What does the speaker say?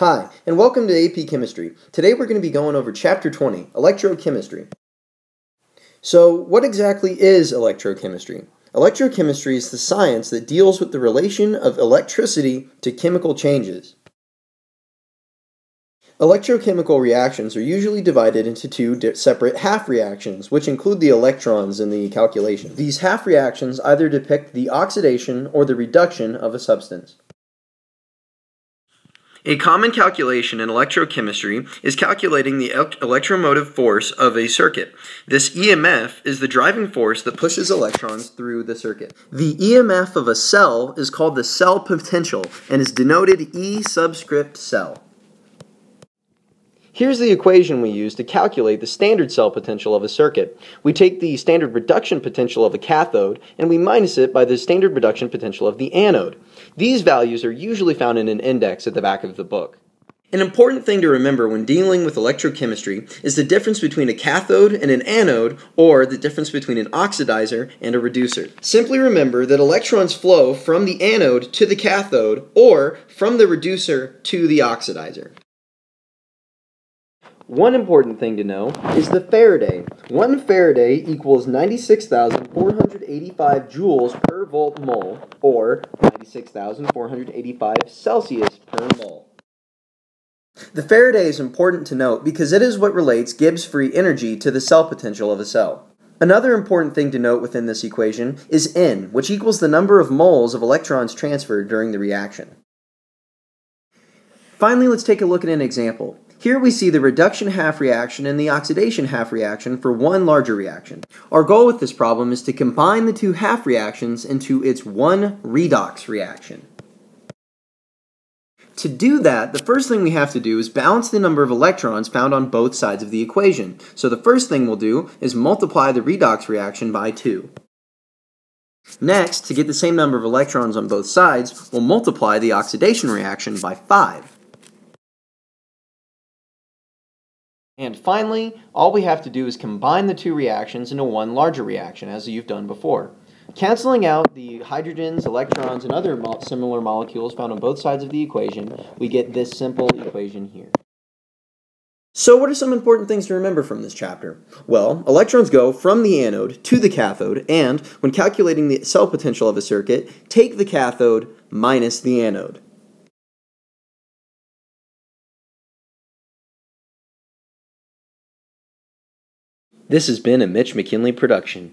Hi, and welcome to AP Chemistry. Today we're going to be going over Chapter 20, Electrochemistry. So, what exactly is electrochemistry? Electrochemistry is the science that deals with the relation of electricity to chemical changes. Electrochemical reactions are usually divided into two separate half reactions, which include the electrons in the calculation. These half reactions either depict the oxidation or the reduction of a substance. A common calculation in electrochemistry is calculating the electromotive force of a circuit. This EMF is the driving force that pushes electrons through the circuit. The EMF of a cell is called the cell potential and is denoted E subscript cell. Here's the equation we use to calculate the standard cell potential of a circuit. We take the standard reduction potential of a cathode and we minus it by the standard reduction potential of the anode. These values are usually found in an index at the back of the book. An important thing to remember when dealing with electrochemistry is the difference between a cathode and an anode, or the difference between an oxidizer and a reducer. Simply remember that electrons flow from the anode to the cathode, or from the reducer to the oxidizer. One important thing to know is the Faraday. 1 Faraday equals 96,485 joules per volt mole, or 96,485 Celsius per mole. The Faraday is important to note because it is what relates Gibbs free energy to the cell potential of a cell. Another important thing to note within this equation is N, which equals the number of moles of electrons transferred during the reaction. Finally, let's take a look at an example. Here we see the reduction half reaction and the oxidation half reaction for one larger reaction. Our goal with this problem is to combine the two half reactions into its one redox reaction. To do that, the first thing we have to do is balance the number of electrons found on both sides of the equation. So the first thing we'll do is multiply the redox reaction by 2. Next, to get the same number of electrons on both sides, we'll multiply the oxidation reaction by 5. And finally, all we have to do is combine the two reactions into one larger reaction, as you've done before. Canceling out the hydrogens, electrons, and other similar molecules found on both sides of the equation, we get this simple equation here. So what are some important things to remember from this chapter? Well, electrons go from the anode to the cathode, and when calculating the cell potential of a circuit, take the cathode minus the anode. This has been a Mitch McKinley production.